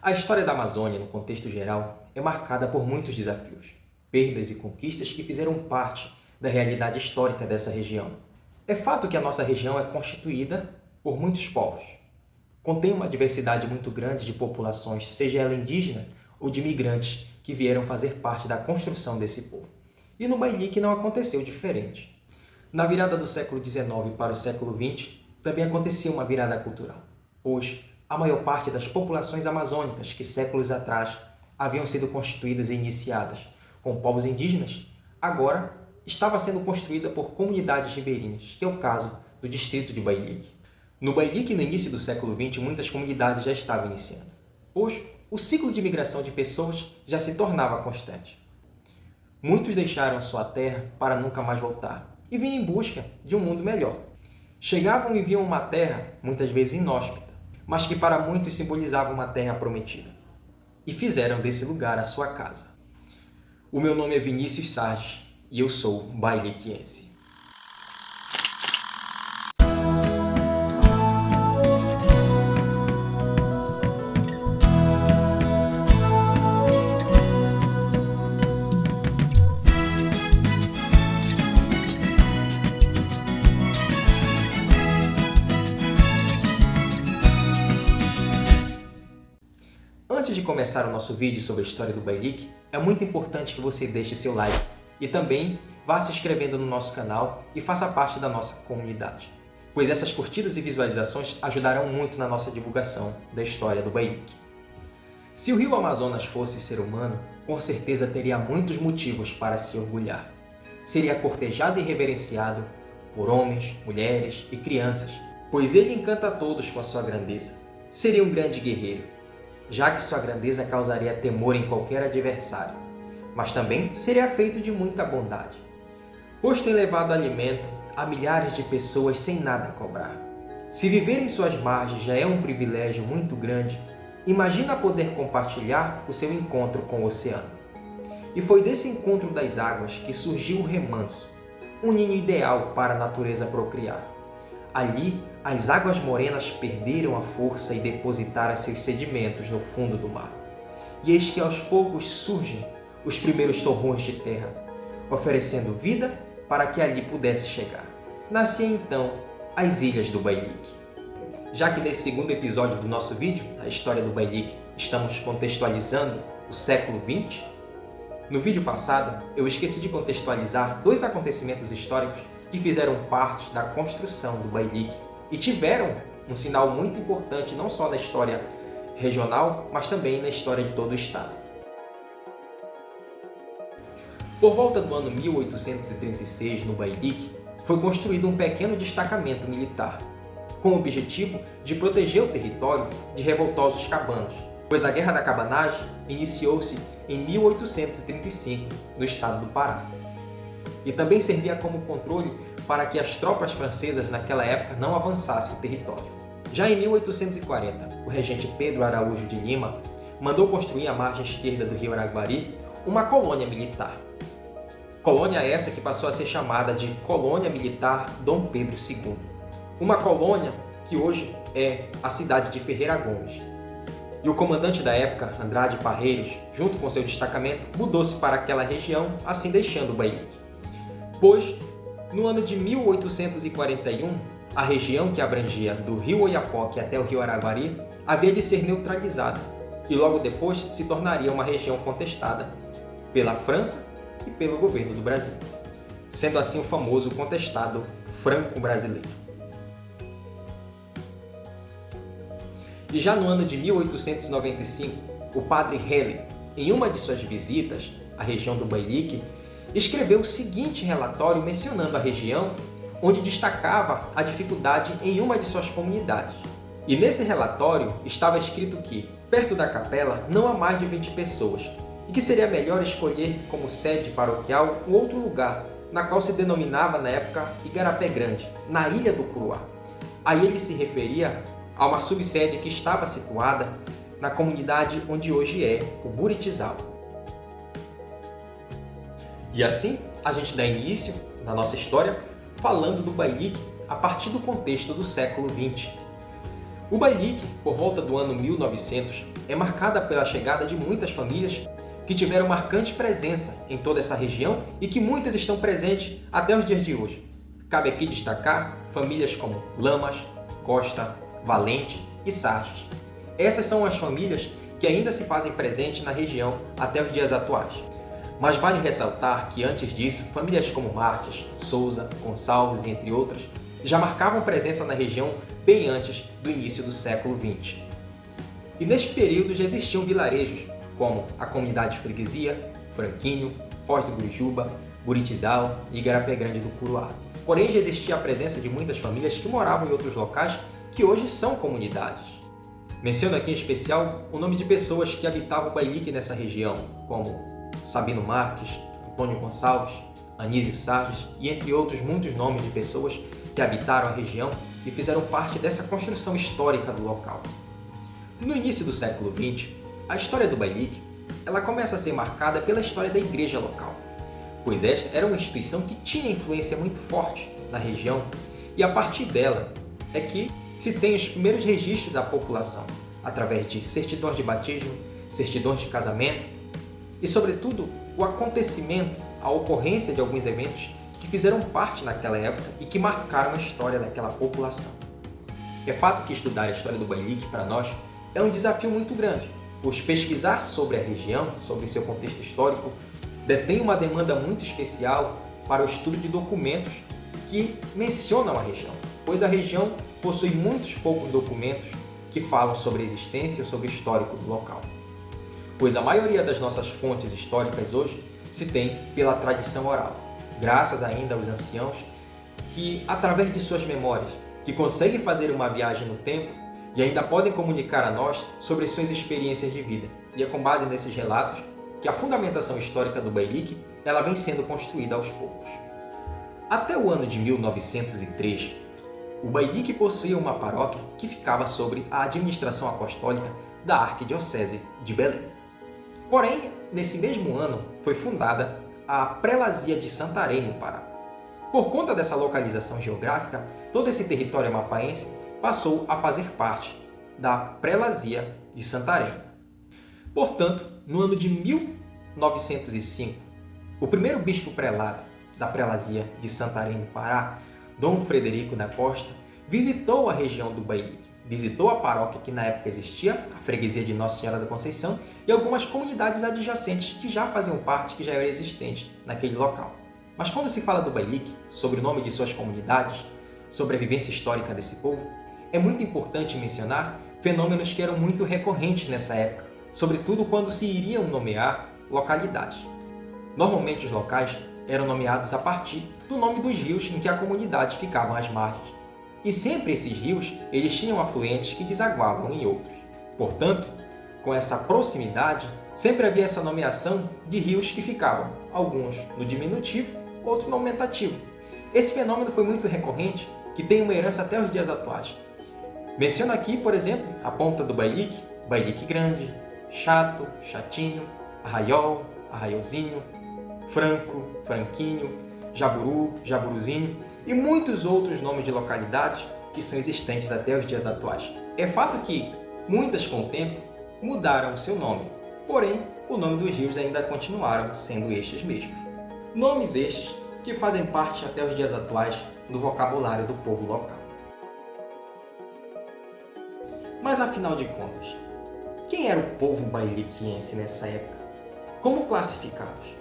A história da Amazônia, no contexto geral, é marcada por muitos desafios, perdas e conquistas que fizeram parte da realidade histórica dessa região. É fato que a nossa região é constituída por muitos povos. Contém uma diversidade muito grande de populações, seja ela indígena ou de migrantes que vieram fazer parte da construção desse povo. E no Bailique não aconteceu diferente. Na virada do século XIX para o século XX, também acontecia uma virada cultural, pois a maior parte das populações amazônicas que séculos atrás haviam sido constituídas e iniciadas com povos indígenas, agora estava sendo construída por comunidades ribeirinhas, que é o caso do distrito de Bailique. No Bailique, no início do século XX, muitas comunidades já estavam iniciando, pois o ciclo de migração de pessoas já se tornava constante. Muitos deixaram sua terra para nunca mais voltar e vinham em busca de um mundo melhor. Chegavam e viam uma terra, muitas vezes inóspita, mas que para muitos simbolizava uma terra prometida, e fizeram desse lugar a sua casa. O meu nome é Vinícius Sardes e eu sou bailiquiense. Antes de começar o nosso vídeo sobre a história do Bailique, é muito importante que você deixe seu like e também vá se inscrevendo no nosso canal e faça parte da nossa comunidade, pois essas curtidas e visualizações ajudarão muito na nossa divulgação da história do Bailique. Se o rio Amazonas fosse ser humano, com certeza teria muitos motivos para se orgulhar. Seria cortejado e reverenciado por homens, mulheres e crianças, pois ele encanta a todos com a sua grandeza. Seria um grande guerreiro, já que sua grandeza causaria temor em qualquer adversário, mas também seria feito de muita bondade, pois tem levado alimento a milhares de pessoas sem nada cobrar. Se viver em suas margens já é um privilégio muito grande, imagina poder compartilhar o seu encontro com o oceano. E foi desse encontro das águas que surgiu o remanso, um ninho ideal para a natureza procriar. Ali, as águas morenas perderam a força e depositaram seus sedimentos no fundo do mar. E eis que aos poucos surgem os primeiros torrões de terra, oferecendo vida para que ali pudesse chegar. Nasciam então as Ilhas do Bailique. Já que nesse segundo episódio do nosso vídeo, a história do Bailique, estamos contextualizando o século XX, no vídeo passado eu esqueci de contextualizar dois acontecimentos históricos que fizeram parte da construção do Bailique e tiveram um sinal muito importante não só na história regional, mas também na história de todo o estado. Por volta do ano 1836, no Bailique, foi construído um pequeno destacamento militar, com o objetivo de proteger o território de revoltosos cabanos, pois a Guerra da Cabanagem iniciou-se em 1835, no estado do Pará. E também servia como controle para que as tropas francesas naquela época não avançassem o território. Já em 1840, o regente Pedro Araújo de Lima mandou construir à margem esquerda do rio Araguari uma colônia militar. Colônia essa que passou a ser chamada de Colônia Militar Dom Pedro II. Uma colônia que hoje é a cidade de Ferreira Gomes. E o comandante da época, Andrade Parreiros, junto com seu destacamento, mudou-se para aquela região, assim deixando o Bailique. Pois, no ano de 1841, a região que abrangia do rio Oiapoque até o rio Araguari havia de ser neutralizada e logo depois se tornaria uma região contestada pela França e pelo governo do Brasil, sendo assim o famoso contestado franco-brasileiro. E já no ano de 1895, o padre Helley, em uma de suas visitas à região do Bailique, escreveu o seguinte relatório mencionando a região, onde destacava a dificuldade em uma de suas comunidades. E nesse relatório estava escrito que, perto da capela, não há mais de 20 pessoas, e que seria melhor escolher como sede paroquial um outro lugar, na qual se denominava na época Igarapé Grande, na Ilha do Curuá. Aí ele se referia a uma subsede que estava situada na comunidade onde hoje é o Buritizal. E assim, a gente dá início na nossa história falando do Bailique a partir do contexto do século XX. O Bailique, por volta do ano 1900, é marcada pela chegada de muitas famílias que tiveram marcante presença em toda essa região e que muitas estão presentes até os dias de hoje. Cabe aqui destacar famílias como Lamas, Costa, Valente e Sardes. Essas são as famílias que ainda se fazem presentes na região até os dias atuais. Mas vale ressaltar que antes disso, famílias como Marques, Souza, Gonçalves, entre outras, já marcavam presença na região bem antes do início do século XX. E neste período já existiam vilarejos como a comunidade de Freguesia, Franquinho, Foz do Gurijuba, Buritizal e Igarapé Grande do Curuá. Porém, já existia a presença de muitas famílias que moravam em outros locais que hoje são comunidades. Menciono aqui em especial o nome de pessoas que habitavam o Bailique nessa região, como Sabino Marques, Antônio Gonçalves, Anísio Sardes e entre outros muitos nomes de pessoas que habitaram a região e fizeram parte dessa construção histórica do local. No início do século XX, a história do Bailique ela começa a ser marcada pela história da igreja local, pois esta era uma instituição que tinha influência muito forte na região e a partir dela é que se tem os primeiros registros da população, através de certidões de batismo, certidões de casamento e, sobretudo, o acontecimento, a ocorrência de alguns eventos que fizeram parte naquela época e que marcaram a história daquela população. É fato que estudar a história do Bailique para nós é um desafio muito grande, pois pesquisar sobre a região, sobre seu contexto histórico, detém uma demanda muito especial para o estudo de documentos que mencionam a região, pois a região possui muitos poucos documentos que falam sobre a existência e sobre o histórico do local. Pois a maioria das nossas fontes históricas hoje se tem pela tradição oral, graças ainda aos anciãos que, através de suas memórias, que conseguem fazer uma viagem no tempo e ainda podem comunicar a nós sobre suas experiências de vida. E é com base nesses relatos que a fundamentação histórica do Bailique ela vem sendo construída aos poucos. Até o ano de 1903, o Bailique possuía uma paróquia que ficava sob a administração apostólica da Arquidiocese de Belém. Porém, nesse mesmo ano, foi fundada a Prelazia de Santarém, no Pará. Por conta dessa localização geográfica, todo esse território amapaense passou a fazer parte da Prelazia de Santarém. Portanto, no ano de 1905, o primeiro bispo prelado da Prelazia de Santarém, no Pará, Dom Frederico da Costa, visitou a região do Bailique, visitou a paróquia que na época existia, a freguesia de Nossa Senhora da Conceição, e algumas comunidades adjacentes que já faziam parte, que já eram existentes naquele local. Mas quando se fala do Bailique, sobre o nome de suas comunidades, sobre a vivência histórica desse povo, é muito importante mencionar fenômenos que eram muito recorrentes nessa época, sobretudo quando se iriam nomear localidades. Normalmente os locais eram nomeados a partir do nome dos rios em que a comunidade ficavam às margens. E sempre esses rios, eles tinham afluentes que desaguavam em outros. Portanto, com essa proximidade, sempre havia essa nomeação de rios que ficavam, alguns no diminutivo, outros no aumentativo. Esse fenômeno foi muito recorrente, que tem uma herança até os dias atuais. Menciono aqui, por exemplo, a ponta do Bailique, Bailique Grande, Chato, Chatinho, Arraiol, Arraiolzinho, Franco, Franquinho, Jaburu, Jaburuzinho e muitos outros nomes de localidades que são existentes até os dias atuais. É fato que muitas com o tempo mudaram o seu nome, porém o nome dos rios ainda continuaram sendo estes mesmos. Nomes estes que fazem parte até os dias atuais do vocabulário do povo local. Mas afinal de contas, quem era o povo bailiquiense nessa época? Como classificá-los?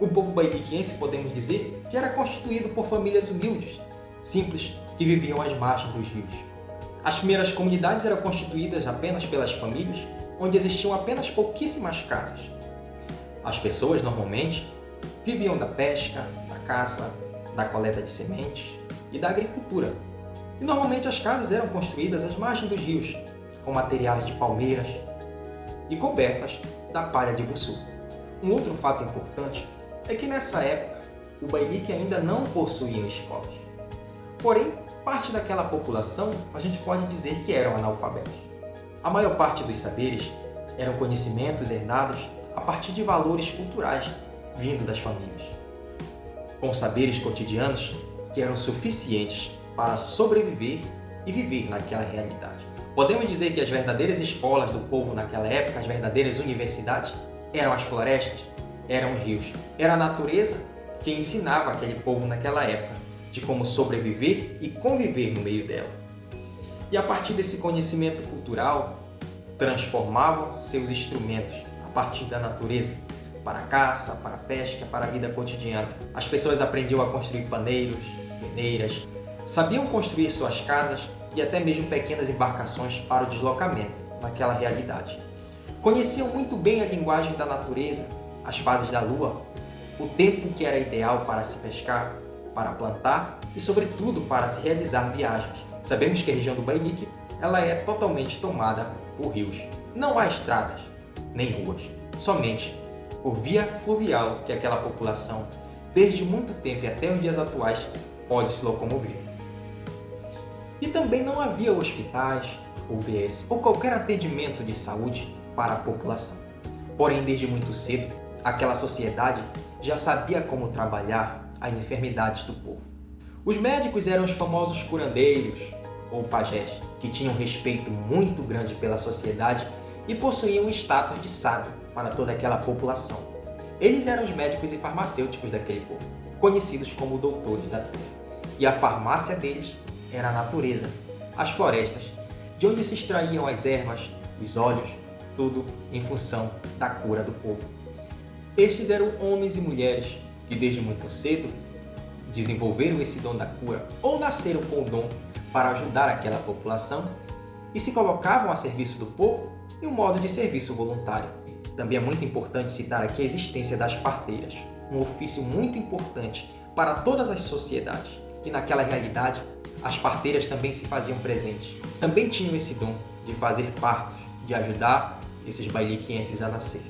O povo bailiquiense podemos dizer que era constituído por famílias humildes, simples, que viviam às margens dos rios. As primeiras comunidades eram constituídas apenas pelas famílias, onde existiam apenas pouquíssimas casas. As pessoas, normalmente, viviam da pesca, da caça, da coleta de sementes e da agricultura. E normalmente as casas eram construídas às margens dos rios, com materiais de palmeiras e cobertas da palha de buçu. Um outro fato importante é que nessa época o Bailique ainda não possuía escolas. Porém, parte daquela população a gente pode dizer que eram analfabetos. A maior parte dos saberes eram conhecimentos herdados a partir de valores culturais vindo das famílias, com saberes cotidianos que eram suficientes para sobreviver e viver naquela realidade. Podemos dizer que as verdadeiras escolas do povo naquela época, as verdadeiras universidades, eram as florestas, eram os rios. Era a natureza que ensinava aquele povo naquela época de como sobreviver e conviver no meio dela. E a partir desse conhecimento cultural, transformavam seus instrumentos a partir da natureza para a caça, para a pesca, para a vida cotidiana. As pessoas aprendiam a construir paneiros, peneiras, sabiam construir suas casas e até mesmo pequenas embarcações para o deslocamento naquela realidade. Conheciam muito bem a linguagem da natureza, as fases da lua, o tempo que era ideal para se pescar, para plantar e, sobretudo, para se realizar viagens. Sabemos que a região do Bailique ela é totalmente tomada por rios. Não há estradas, nem ruas, somente por via fluvial que aquela população, desde muito tempo e até os dias atuais, pode se locomover. E também não havia hospitais, UBS ou qualquer atendimento de saúde para a população. Porém, desde muito cedo, aquela sociedade já sabia como trabalhar as enfermidades do povo. Os médicos eram os famosos curandeiros ou pajés, que tinham respeito muito grande pela sociedade e possuíam um status de sábio para toda aquela população. Eles eram os médicos e farmacêuticos daquele povo, conhecidos como doutores da terra. E a farmácia deles era a natureza, as florestas, de onde se extraíam as ervas, os óleos, tudo em função da cura do povo. Estes eram homens e mulheres que desde muito cedo desenvolveram esse dom da cura ou nasceram com o dom para ajudar aquela população e se colocavam a serviço do povo em um modo de serviço voluntário. Também é muito importante citar aqui a existência das parteiras, um ofício muito importante para todas as sociedades. E naquela realidade, as parteiras também se faziam presentes. Também tinham esse dom de fazer partos, de ajudar esses bailiquienses a nascer.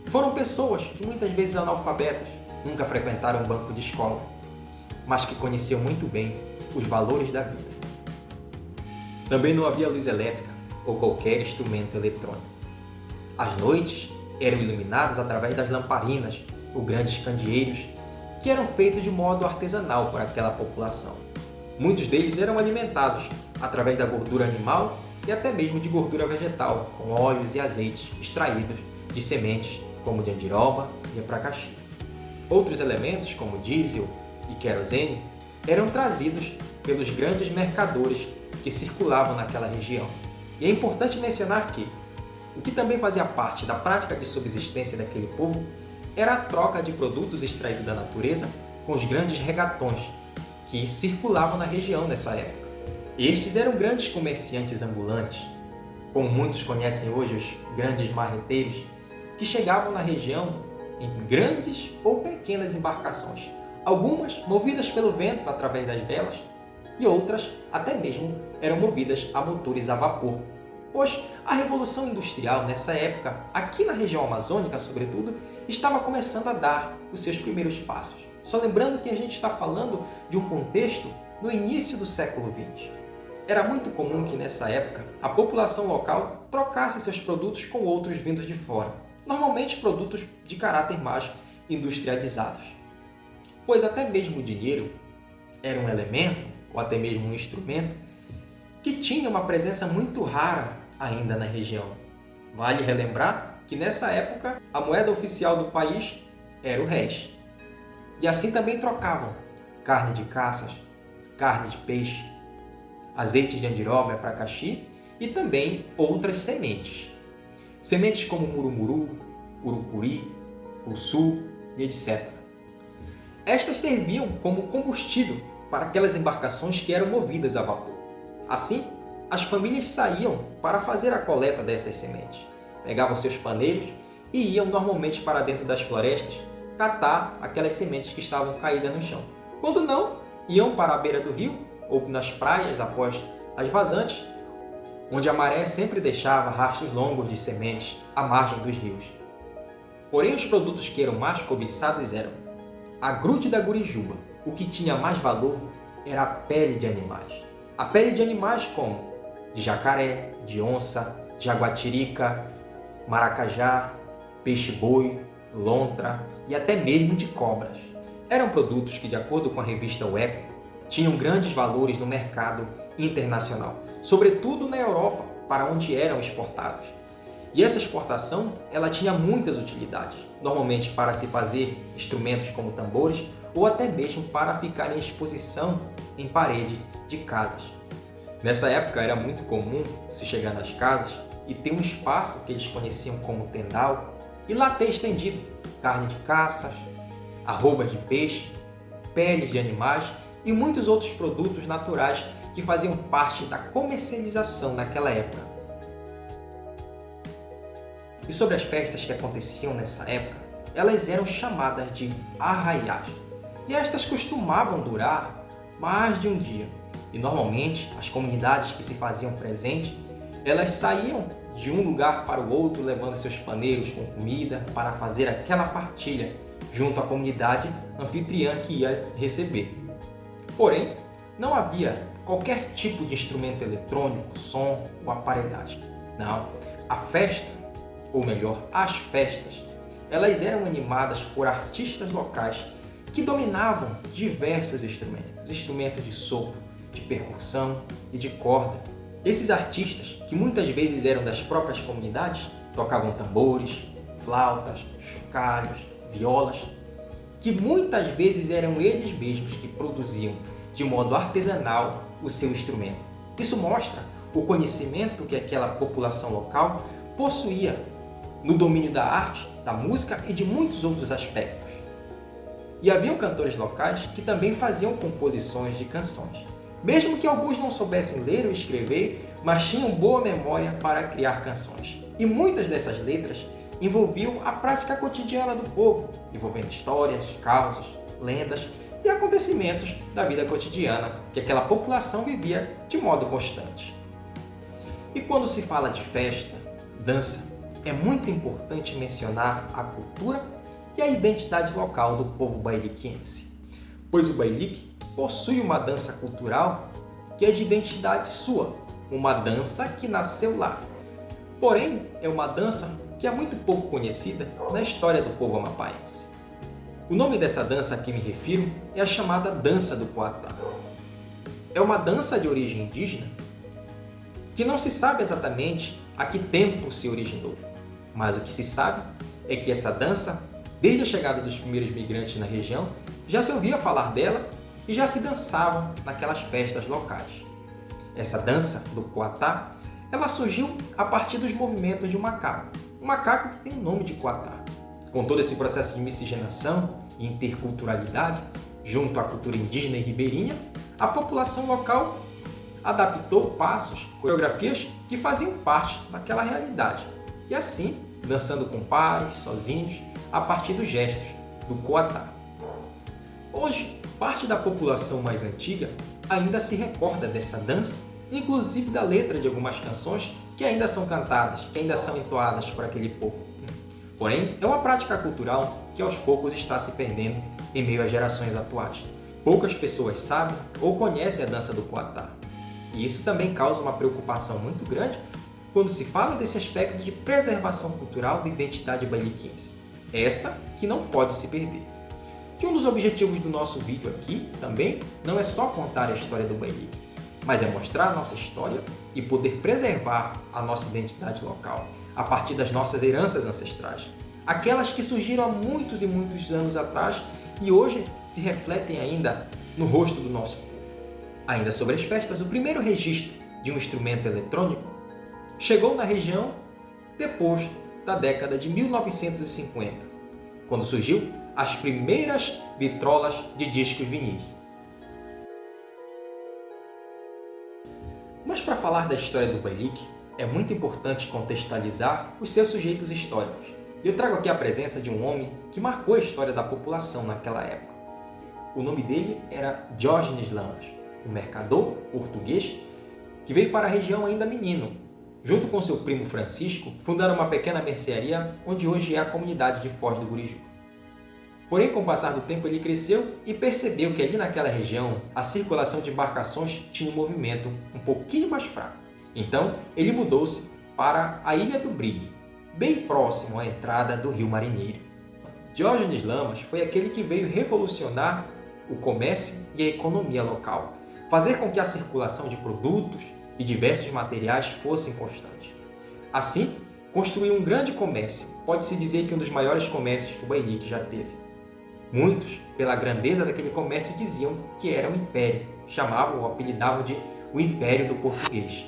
Foram pessoas que muitas vezes analfabetas, nunca frequentaram um banco de escola, mas que conheciam muito bem os valores da vida. Também não havia luz elétrica ou qualquer instrumento eletrônico. As noites eram iluminadas através das lamparinas ou grandes candeeiros que eram feitos de modo artesanal por aquela população. Muitos deles eram alimentados através da gordura animal e até mesmo de gordura vegetal, com óleos e azeites extraídos de sementes como de andiroba e apracaxi. Outros elementos, como diesel e querosene, eram trazidos pelos grandes mercadores que circulavam naquela região. E é importante mencionar que o que também fazia parte da prática de subsistência daquele povo era a troca de produtos extraídos da natureza com os grandes regatões que circulavam na região nessa época. Estes eram grandes comerciantes ambulantes, como muitos conhecem hoje os grandes marreteiros, que chegavam na região em grandes ou pequenas embarcações, algumas movidas pelo vento através das velas e outras até mesmo eram movidas a motores a vapor, pois a Revolução Industrial nessa época, aqui na região amazônica sobretudo, estava começando a dar os seus primeiros passos. Só lembrando que a gente está falando de um contexto no início do século XX. Era muito comum que nessa época a população local trocasse seus produtos com outros vindos de fora, normalmente produtos de caráter mais industrializados. Pois até mesmo o dinheiro era um elemento, ou até mesmo um instrumento, que tinha uma presença muito rara ainda na região. Vale relembrar que nessa época a moeda oficial do país era o réis. E assim também trocavam carne de caças, carne de peixe, azeite de andiroba e apracaxi e também outras sementes. Sementes como murumuru, urucuri, ussu e etc. Estas serviam como combustível para aquelas embarcações que eram movidas a vapor. Assim, as famílias saíam para fazer a coleta dessas sementes. Pegavam seus paneiros e iam normalmente para dentro das florestas catar aquelas sementes que estavam caídas no chão. Quando não, iam para a beira do rio ou nas praias após as vazantes, onde a maré sempre deixava rastros longos de sementes à margem dos rios. Porém, os produtos que eram mais cobiçados eram a grude da gurijuba. O que tinha mais valor era a pele de animais. A pele de animais como de jacaré, de onça, jaguatirica, maracajá, peixe-boi, lontra e até mesmo de cobras. Eram produtos que, de acordo com a revista Web, tinham grandes valores no mercado internacional, sobretudo na Europa, para onde eram exportados. E essa exportação, ela tinha muitas utilidades, normalmente para se fazer instrumentos como tambores ou até mesmo para ficar em exposição em parede de casas. Nessa época era muito comum se chegar nas casas e ter um espaço que eles conheciam como tendal e lá ter estendido carne de caças, arrobas de peixe, peles de animais e muitos outros produtos naturais que faziam parte da comercialização naquela época. E sobre as festas que aconteciam nessa época, elas eram chamadas de arraiais. E estas costumavam durar mais de um dia. E normalmente as comunidades que se faziam presente, elas saíam de um lugar para o outro levando seus paneiros com comida para fazer aquela partilha junto à comunidade anfitriã que ia receber. Porém, não havia qualquer tipo de instrumento eletrônico, som ou aparelhagem. Não, a festa, ou melhor, as festas, elas eram animadas por artistas locais que dominavam diversos instrumentos de sopro, de percussão e de corda. Esses artistas, que muitas vezes eram das próprias comunidades, tocavam tambores, flautas, chocalhos, violas, que muitas vezes eram eles mesmos que produziam de modo artesanal o seu instrumento. Isso mostra o conhecimento que aquela população local possuía no domínio da arte, da música e de muitos outros aspectos. E haviam cantores locais que também faziam composições de canções. Mesmo que alguns não soubessem ler ou escrever, mas tinham boa memória para criar canções. E muitas dessas letras envolviam a prática cotidiana do povo, envolvendo histórias, causas, lendas e acontecimentos da vida cotidiana que aquela população vivia de modo constante. E quando se fala de festa, dança, é muito importante mencionar a cultura e a identidade local do povo bailiquiense, pois o bailique possui uma dança cultural que é de identidade sua, uma dança que nasceu lá. Porém, é uma dança que é muito pouco conhecida na história do povo amapaense. O nome dessa dança a que me refiro é a chamada Dança do Coatá. É uma dança de origem indígena que não se sabe exatamente a que tempo se originou, mas o que se sabe é que essa dança, desde a chegada dos primeiros migrantes na região, já se ouvia falar dela e já se dançavam naquelas festas locais. Essa dança do Coatá, ela surgiu a partir dos movimentos de um macaco que tem o nome de Coatá. Com todo esse processo de miscigenação e interculturalidade, junto à cultura indígena e ribeirinha, a população local adaptou passos, coreografias que faziam parte daquela realidade. E assim, dançando com pares, sozinhos, a partir dos gestos do Coatá. Hoje, parte da população mais antiga ainda se recorda dessa dança, inclusive da letra de algumas canções que ainda são cantadas, que ainda são entoadas por aquele povo. Porém, é uma prática cultural que aos poucos está se perdendo em meio às gerações atuais. Poucas pessoas sabem ou conhecem a dança do Coatá. E isso também causa uma preocupação muito grande quando se fala desse aspecto de preservação cultural da identidade bailiquiense. Essa que não pode se perder. E um dos objetivos do nosso vídeo aqui também não é só contar a história do bailique, mas é mostrar a nossa história e poder preservar a nossa identidade local a partir das nossas heranças ancestrais, aquelas que surgiram há muitos e muitos anos atrás e hoje se refletem ainda no rosto do nosso povo. Ainda sobre as festas, o primeiro registro de um instrumento eletrônico chegou na região depois da década de 1950, quando surgiu as primeiras vitrolas de discos vinis. Mas para falar da história do bailique, é muito importante contextualizar os seus sujeitos históricos. E eu trago aqui a presença de um homem que marcou a história da população naquela época. O nome dele era Diógenes Lamas, um mercador português que veio para a região ainda menino. Junto com seu primo Francisco, fundaram uma pequena mercearia onde hoje é a comunidade de Foz do Guriju. Porém, com o passar do tempo, ele cresceu e percebeu que ali naquela região a circulação de embarcações tinha um movimento um pouquinho mais fraco. Então, ele mudou-se para a Ilha do Brigue, bem próximo à entrada do Rio Marinheiro. Diógenes Lamas foi aquele que veio revolucionar o comércio e a economia local, fazer com que a circulação de produtos e diversos materiais fossem constantes. Assim, construiu um grande comércio, pode-se dizer que um dos maiores comércios que o Bailique já teve. Muitos, pela grandeza daquele comércio, diziam que era um império, chamavam ou apelidavam de o Império do Português.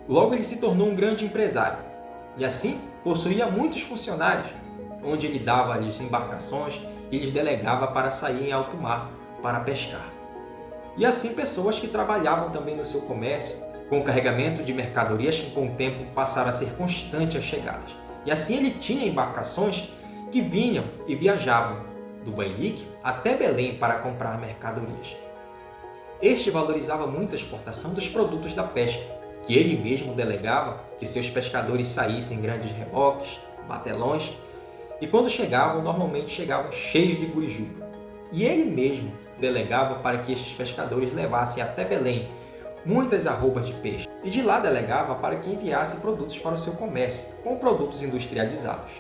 Logo ele se tornou um grande empresário, e assim possuía muitos funcionários, onde ele dava-lhes embarcações e lhes delegava para sair em alto mar para pescar. E assim pessoas que trabalhavam também no seu comércio, com o carregamento de mercadorias que com o tempo passaram a ser constantes as chegadas. E assim ele tinha embarcações que vinham e viajavam do Bailique até Belém para comprar mercadorias. Este valorizava muito a exportação dos produtos da pesca, que ele mesmo delegava que seus pescadores saíssem em grandes reboques, batelões, e quando chegavam, normalmente chegavam cheios de gurijuba. E ele mesmo delegava para que estes pescadores levassem até Belém muitas arrobas de peixe, e de lá delegava para que enviasse produtos para o seu comércio, com produtos industrializados.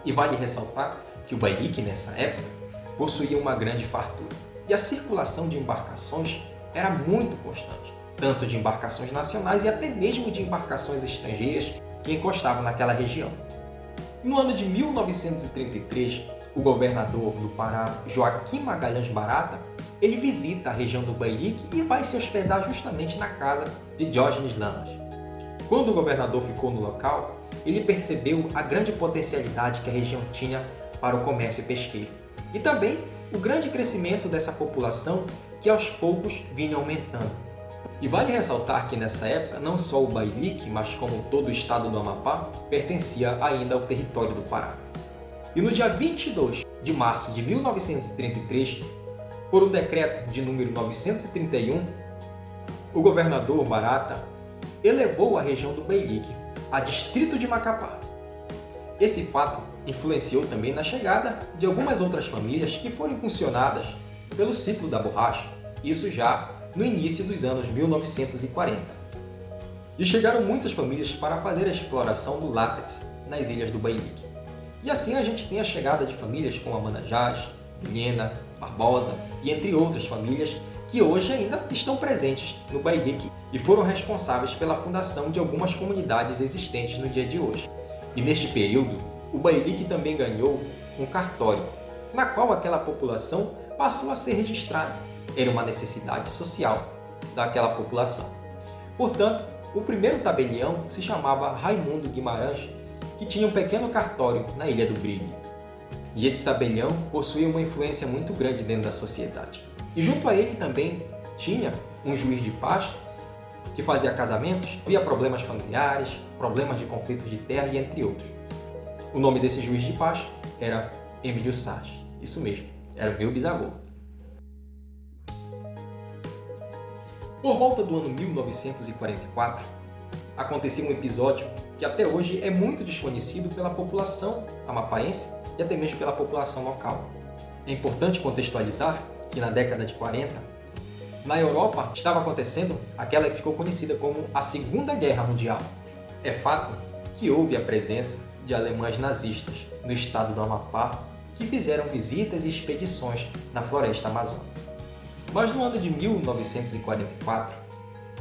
E vale ressaltar que o Bailique, nessa época, possuía uma grande fartura, e a circulação de embarcações era muito constante, tanto de embarcações nacionais e até mesmo de embarcações estrangeiras que encostavam naquela região. No ano de 1933, o governador do Pará, Joaquim Magalhães Barata, ele visita a região do Bailique e vai se hospedar justamente na casa de Diógenes Lamas. Quando o governador ficou no local, ele percebeu a grande potencialidade que a região tinha para o comércio pesqueiro e também o grande crescimento dessa população que aos poucos vinha aumentando. E vale ressaltar que nessa época não só o Bailique, mas como todo o estado do Amapá, pertencia ainda ao território do Pará. E no dia 22 de março de 1933, por um decreto de número 931, o governador Barata elevou a região do Bailique a distrito de Macapá. Esse fato influenciou também na chegada de algumas outras famílias que foram impulsionadas pelo ciclo da borracha, isso já no início dos anos 1940. E chegaram muitas famílias para fazer a exploração do látex nas ilhas do Bailique. E assim a gente tem a chegada de famílias como a Manajás, Vilhena, Barbosa e entre outras famílias que hoje ainda estão presentes no Bailique e foram responsáveis pela fundação de algumas comunidades existentes no dia de hoje. E neste período, o Bailique também ganhou um cartório, na qual aquela população passou a ser registrada. Era uma necessidade social daquela população. Portanto, o primeiro tabelião se chamava Raimundo Guimarães, que tinha um pequeno cartório na Ilha do Brigue. E esse tabelião possuía uma influência muito grande dentro da sociedade. E junto a ele também tinha um juiz de paz que fazia casamentos, via problemas familiares, problemas de conflitos de terra e entre outros. O nome desse juiz de paz era Emílio Sales. Isso mesmo, era o meu bisavô. Por volta do ano 1944, aconteceu um episódio que até hoje é muito desconhecido pela população amapaense e até mesmo pela população local. É importante contextualizar que na década de 40, na Europa estava acontecendo aquela que ficou conhecida como a Segunda Guerra Mundial. É fato que houve a presença de alemães nazistas no estado do Amapá que fizeram visitas e expedições na floresta amazônica. Mas no ano de 1944,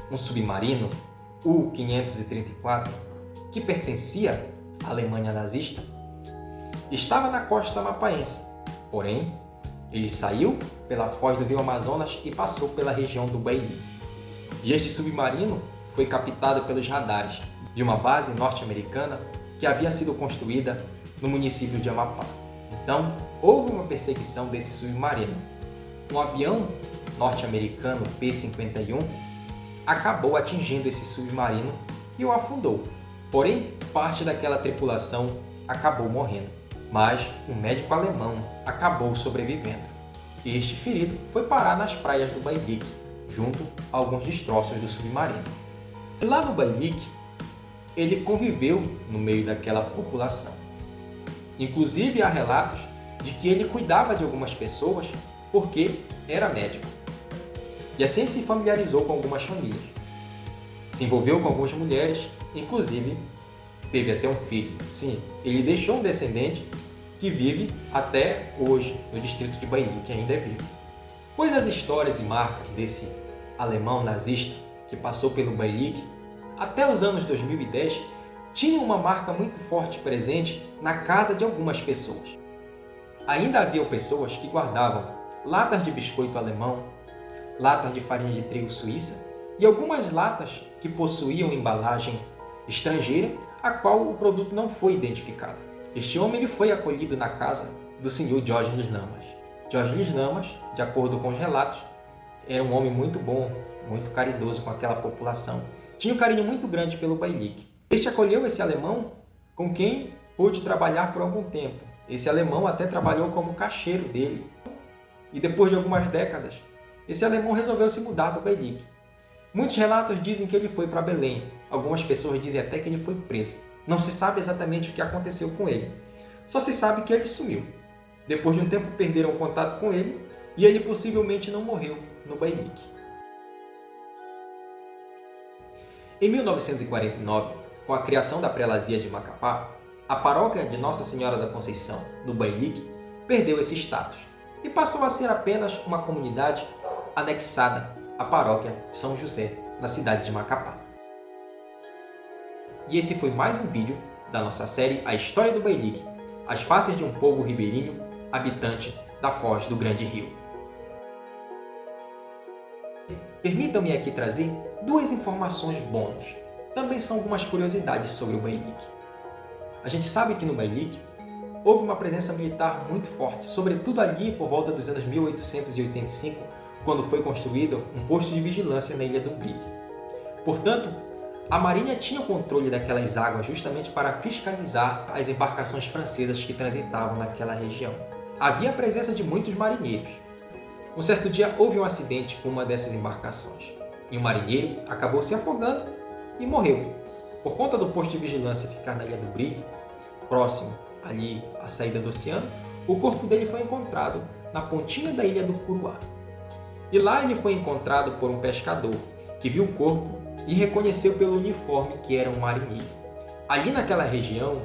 um submarino, o U-534, que pertencia à Alemanha nazista, estava na costa amapaense, porém, ele saiu pela foz do rio Amazonas e passou pela região do Bailique. E este submarino foi captado pelos radares de uma base norte-americana que havia sido construída no município de Amapá. Então, houve uma perseguição desse submarino. Um avião norte-americano P-51 acabou atingindo esse submarino e o afundou. Porém, parte daquela tripulação acabou morrendo, mas um médico alemão acabou sobrevivendo. Este ferido foi parar nas praias do Bailique, junto a alguns destroços do submarino. E lá no Bailique, ele conviveu no meio daquela população. Inclusive, há relatos de que ele cuidava de algumas pessoas porque era médico. E assim se familiarizou com algumas famílias. Se envolveu com algumas mulheres, inclusive teve até um filho. Sim, ele deixou um descendente que vive até hoje no distrito de Bailique, que ainda é vivo. Pois as histórias e marcas desse alemão nazista que passou pelo Bailique até os anos 2010, tinha uma marca muito forte presente na casa de algumas pessoas. Ainda haviam pessoas que guardavam latas de biscoito alemão, latas de farinha de trigo suíça e algumas latas que possuíam embalagem estrangeira, a qual o produto não foi identificado. Este homem ele foi acolhido na casa do senhor Diógenes Lamas. Diógenes Lamas, de acordo com os relatos, era um homem muito bom, muito caridoso com aquela população. Tinha um carinho muito grande pelo Bailique. Este acolheu esse alemão com quem pôde trabalhar por algum tempo. Esse alemão até trabalhou como caixeiro dele. E depois de algumas décadas, esse alemão resolveu se mudar do Bailique. Muitos relatos dizem que ele foi para Belém. Algumas pessoas dizem até que ele foi preso. Não se sabe exatamente o que aconteceu com ele. Só se sabe que ele sumiu. Depois de um tempo perderam o contato com ele e ele possivelmente não morreu no Bailique. Em 1949, com a criação da Prelazia de Macapá, a paróquia de Nossa Senhora da Conceição, no Bailique, perdeu esse status e passou a ser apenas uma comunidade anexada à paróquia de São José, na cidade de Macapá. E esse foi mais um vídeo da nossa série A História do Bailique, as faces de um povo ribeirinho, habitante da Foz do Grande Rio. Permitam-me aqui trazer duas informações bônus. Também são algumas curiosidades sobre o Bailique. A gente sabe que no Bailique houve uma presença militar muito forte, sobretudo ali por volta dos anos 1885, quando foi construído um posto de vigilância na Ilha do Brigue. Portanto, a Marinha tinha o controle daquelas águas justamente para fiscalizar as embarcações francesas que transitavam naquela região. Havia a presença de muitos marinheiros. Um certo dia houve um acidente com uma dessas embarcações e um marinheiro acabou se afogando e morreu. Por conta do posto de vigilância ficar na Ilha do Brigue, próximo ali à saída do oceano, o corpo dele foi encontrado na pontinha da Ilha do Curuá. E lá ele foi encontrado por um pescador que viu o corpo e reconheceu pelo uniforme que era um marinheiro. Ali naquela região,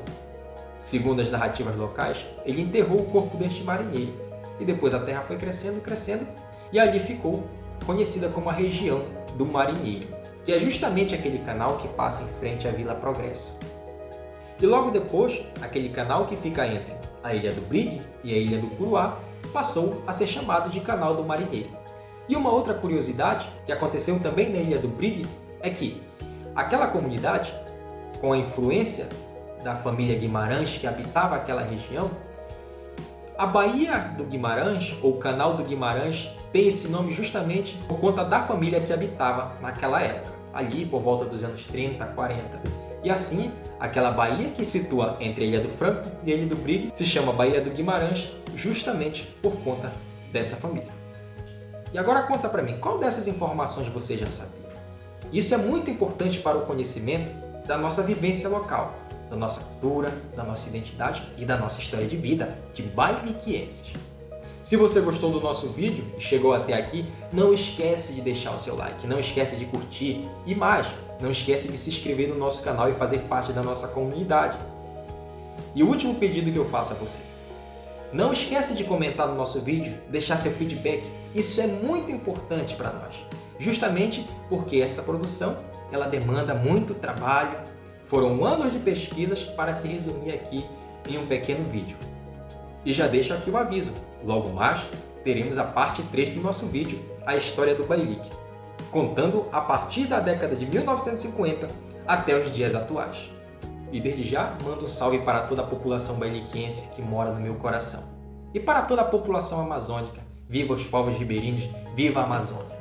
segundo as narrativas locais, ele enterrou o corpo deste marinheiro e depois a terra foi crescendo, e ali ficou conhecida como a região do Marinheiro, que é justamente aquele canal que passa em frente à Vila Progresso. E logo depois, aquele canal que fica entre a Ilha do Brigue e a Ilha do Curuá passou a ser chamado de Canal do Marinheiro. E uma outra curiosidade que aconteceu também na Ilha do Brigue é que aquela comunidade, com a influência da família Guimarães que habitava aquela região, a Baía do Guimarães, ou Canal do Guimarães, tem esse nome justamente por conta da família que habitava naquela época, ali por volta dos anos 30, 40. E assim, aquela baía que se situa entre a Ilha do Franco e a Ilha do Brigue se chama Baía do Guimarães justamente por conta dessa família. E agora conta pra mim, qual dessas informações você já sabia? Isso é muito importante para o conhecimento da nossa vivência local, da nossa cultura, da nossa identidade e da nossa história de vida de bailiquienses. Se você gostou do nosso vídeo e chegou até aqui, não esquece de deixar o seu like, não esquece de curtir e mais, não esquece de se inscrever no nosso canal e fazer parte da nossa comunidade. E o último pedido que eu faço a você, não esquece de comentar no nosso vídeo, deixar seu feedback, isso é muito importante para nós, justamente porque essa produção ela demanda muito trabalho, foram anos de pesquisas para se resumir aqui em um pequeno vídeo. E já deixo aqui o aviso, logo mais teremos a parte 3 do nosso vídeo, a história do Bailique, contando a partir da década de 1950 até os dias atuais. E desde já mando um salve para toda a população bailiquiense que mora no meu coração. E para toda a população amazônica, viva os povos ribeirinhos, viva a Amazônia!